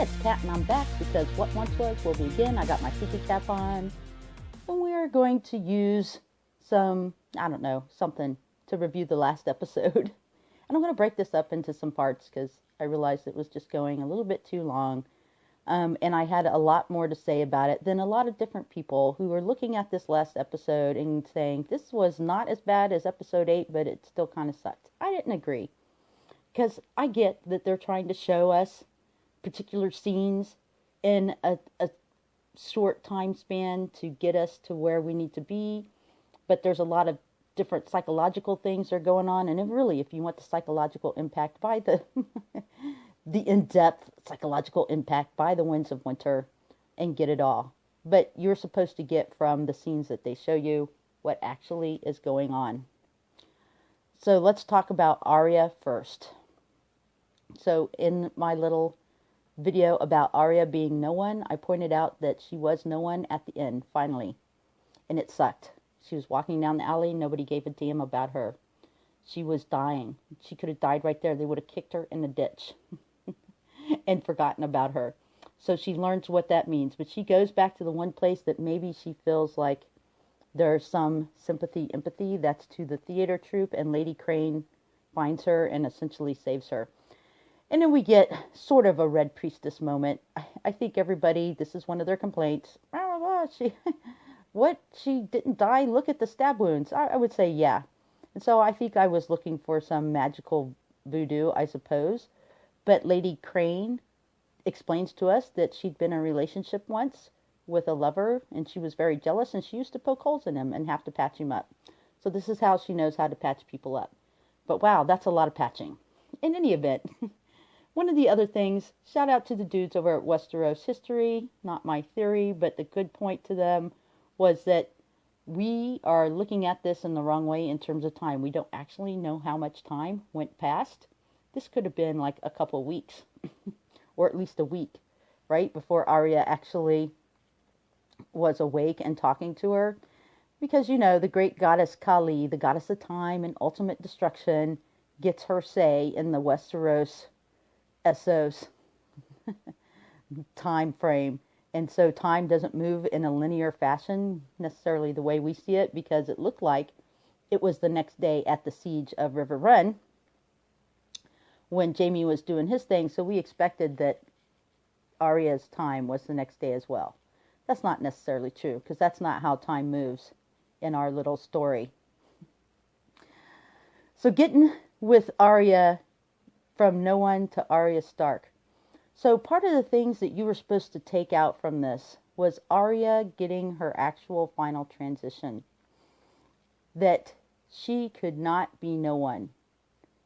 it's Kat and I'm back because what once was will be again. I got my thinking cap on and we are going to use some, I don't know, something to review the last episode. And I'm going to break this up into some parts because I realized it was just going a little bit too long. And I had a lot more to say about it than a lot of different people who were looking at this last episode and saying, this was not as bad as episode 8, but it still kind of sucked. I didn't agree because I get that they're trying to show us particular scenes in a short time span to get us to where we need to be, but there's a lot of different psychological things that are going on, and if you want the psychological impact by the the in-depth psychological impact by the winds of winter and get it all, but you're supposed to get from the scenes that they show you what actually is going on. So let's talk about Arya first. So in my little video about Arya being no one, I pointed out that she was no one at the end, finally. And it sucked. She was walking down the alley, nobody gave a damn about her. She was dying. She could have died right there. They would have kicked her in the ditch and forgotten about her. So she learns what that means. But she goes back to the one place that maybe she feels like there's some sympathy, empathy. That's to the theater troupe, and Lady Crane finds her and essentially saves her. And then we get sort of a Red Priestess moment. I think everybody, this is one of their complaints. She didn't die? Look at the stab wounds. I would say, yeah. And so I think I was looking for some magical voodoo, I suppose. But Lady Crane explains to us that she'd been in a relationship once with a lover, and she was very jealous, and she used to poke holes in him and have to patch him up. So this is how she knows how to patch people up. But wow, that's a lot of patching. In any event, one of the other things, shout out to the dudes over at Westeros History, not my theory, but the good point to them was that we are looking at this in the wrong way in terms of time. We don't actually know how much time went past. This could have been like a couple of weeks, or at least a week, right? Before Arya actually was awake and talking to her. Because, the great goddess Kali, the goddess of time and ultimate destruction, gets her say in the Westeros Essos time frame. And so time doesn't move in a linear fashion necessarily the way we see it, because it looked like it was the next day at the siege of River Run when Jaime was doing his thing. So we expected that Arya's time was the next day as well. That's not necessarily true, because that's not how time moves in our little story. So getting with Arya from no one to Arya Stark. So part of the things that you were supposed to take out from this was Arya getting her actual final transition. That she could not be no one.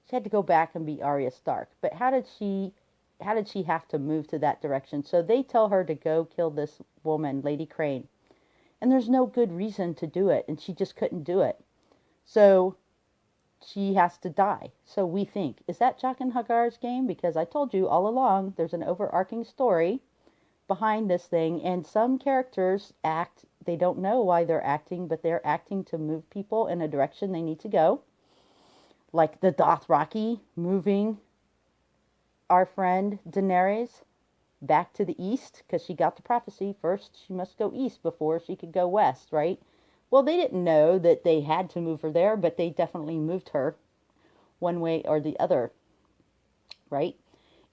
She had to go back and be Arya Stark. But how did she have to move to that direction? So they tell her to go kill this woman, Lady Crane. And there's no good reason to do it, and she just couldn't do it. So she has to die. So we think, is that Jaqen H'ghar's game? Because I told you all along, there's an overarching story behind this thing, and some characters act, they don't know why they're acting, but they're acting to move people in a direction they need to go. Like the Dothraki moving our friend Daenerys back to the east, because she got the prophecy. First, she must go east before she could go west, right? Well, they didn't know that they had to move her there, but they definitely moved her one way or the other, right?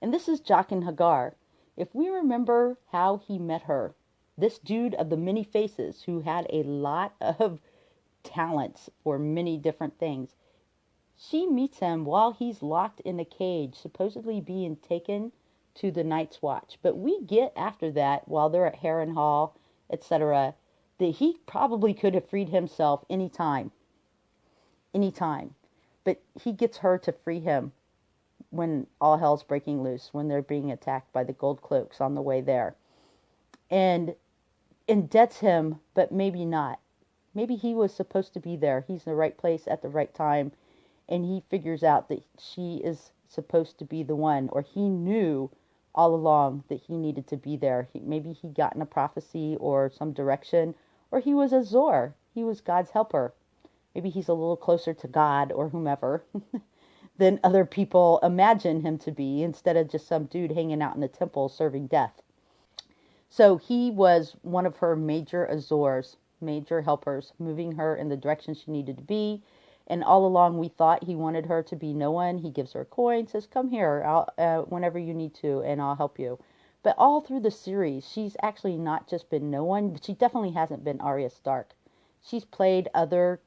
And this is Jaqen H'ghar. If we remember how he met her, this dude of the many faces who had a lot of talents for many different things, she meets him while he's locked in a cage, supposedly being taken to the Night's Watch. But we get after that, while they're at Harrenhal, etc., that he probably could have freed himself anytime. But he gets her to free him when all hell's breaking loose, when they're being attacked by the Gold Cloaks on the way there. And indebts him, but maybe not. Maybe he was supposed to be there. He's in the right place at the right time, and he figures out that she is supposed to be the one, or he knew all along that he needed to be there. Maybe he got in a prophecy or some direction, or he was Azor. He was God's helper. Maybe he's a little closer to God or whomever than other people imagine him to be, instead of just some dude hanging out in the temple serving death. So he was one of her major Azors, major helpers, moving her in the direction she needed to be. And all along we thought he wanted her to be no one. He gives her a coin, says, come here, whenever you need to, and I'll help you. But all through the series, she's actually not just been no one, but she definitely hasn't been Arya Stark. She's played other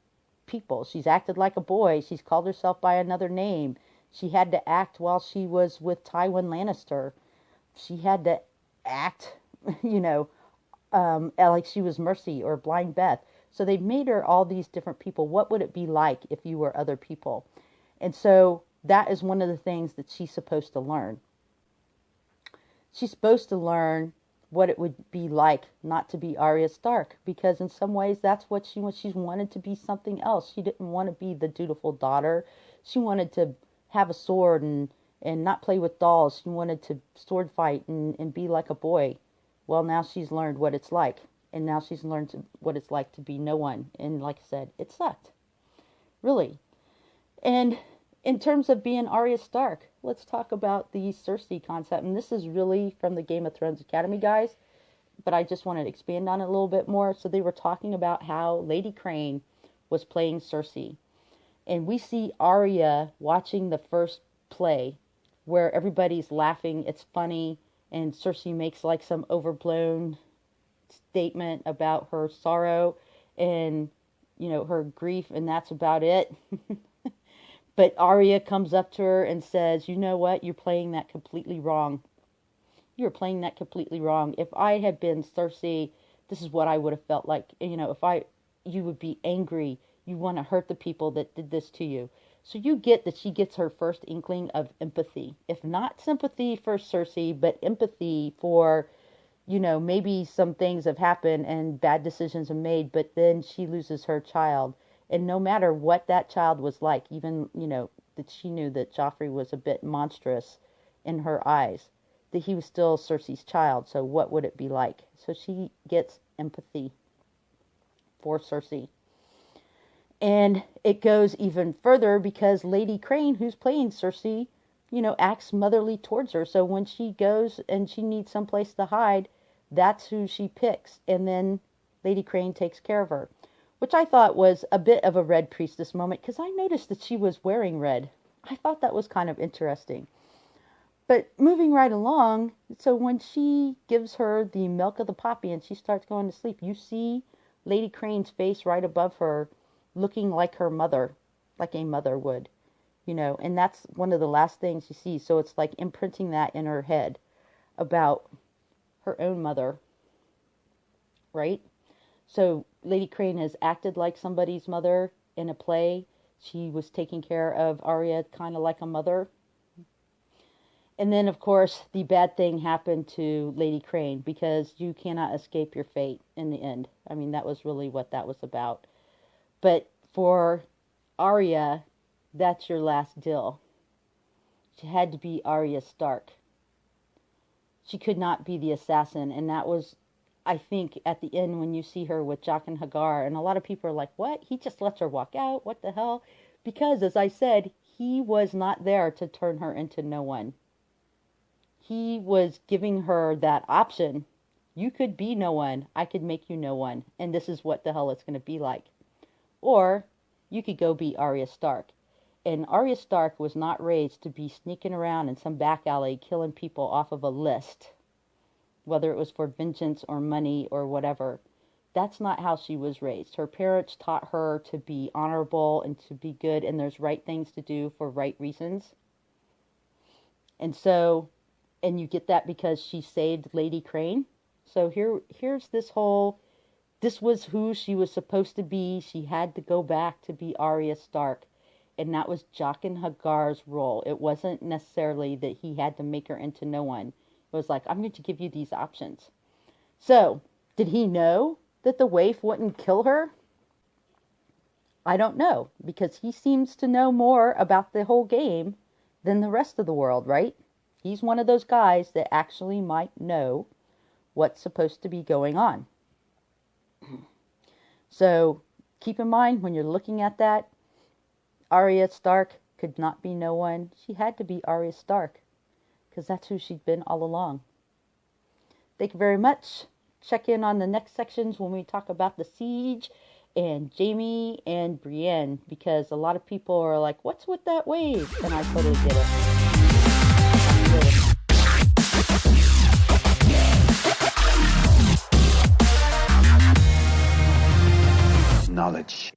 people. She's acted like a boy. She's called herself by another name. She had to act while she was with Tywin Lannister. She had to act, like she was Mercy or Blind Beth. So they made her all these different people. What would it be like if you were other people? And so that is one of the things that she's supposed to learn. She's supposed to learn what it would be like not to be Arya Stark, because in some ways that's what she's wanted to be something else. She didn't want to be the dutiful daughter. She wanted to have a sword and not play with dolls. She wanted to sword fight and be like a boy. Well, now she's learned what it's like. And now she's learned what it's like to be no one. And like I said, it sucked. Really. And in terms of being Arya Stark, let's talk about the Cersei concept. And this is really from the Game of Thrones Academy guys, but I just wanted to expand on it a little bit more. So they were talking about how Lady Crane was playing Cersei. And we see Arya watching the first play where everybody's laughing, it's funny, and Cersei makes like some overblown statement about her sorrow and, her grief, and that's about it. But Arya comes up to her and says, you know what? You're playing that completely wrong. You're playing that completely wrong. If I had been Cersei, this is what I would have felt like. You would be angry. You want to hurt the people that did this to you. So you get that she gets her first inkling of empathy. If not sympathy for Cersei, but empathy for, maybe some things have happened and bad decisions are made, but then she loses her child. And no matter what that child was like, even, that she knew that Joffrey was a bit monstrous in her eyes, that he was still Cersei's child. So what would it be like? So she gets empathy for Cersei. And it goes even further because Lady Crane, who's playing Cersei, acts motherly towards her. So when she goes and she needs someplace to hide, that's who she picks. And then Lady Crane takes care of her, which I thought was a bit of a red priestess moment because I noticed that she was wearing red. I thought that was kind of interesting. But moving right along, so when she gives her the milk of the poppy and she starts going to sleep, you see Lady Crane's face right above her looking like her mother, like a mother would, and that's one of the last things you see. So it's like imprinting that in her head about her own mother, right? So Lady Crane has acted like somebody's mother in a play. She was taking care of Arya kind of like a mother. And then, of course, the bad thing happened to Lady Crane because you cannot escape your fate in the end. I mean, that was really what that was about. But for Arya, that's your last deal. She had to be Arya Stark. She could not be the assassin. And that was, I think, at the end when you see her with Jaqen H'ghar. And a lot of people are like, what? He just lets her walk out? What the hell? Because, as I said, he was not there to turn her into no one. He was giving her that option. You could be no one. I could make you no one. And this is what the hell it's going to be like. Or you could go be Arya Stark. And Arya Stark was not raised to be sneaking around in some back alley killing people off of a list, whether it was for vengeance or money or whatever. That's not how she was raised. Her parents taught her to be honorable and to be good, and there's right things to do for right reasons. And so, and you get that because she saved Lady Crane. So here's this whole... This was who she was supposed to be. She had to go back to be Arya Stark. And that was Jaqen H'ghar's role. It wasn't necessarily that he had to make her into no one. It was like, I'm going to give you these options. So, did he know that the waif wouldn't kill her? I don't know. Because he seems to know more about the whole game than the rest of the world, right? He's one of those guys that actually might know what's supposed to be going on. So keep in mind when you're looking at that, Arya Stark could not be no one. She had to be Arya Stark, because that's who she'd been all along. Thank you very much. Check in on the next sections when we talk about the siege and Jaime and Brienne, because a lot of people are like, what's with that wave? And I totally get it. Knowledge.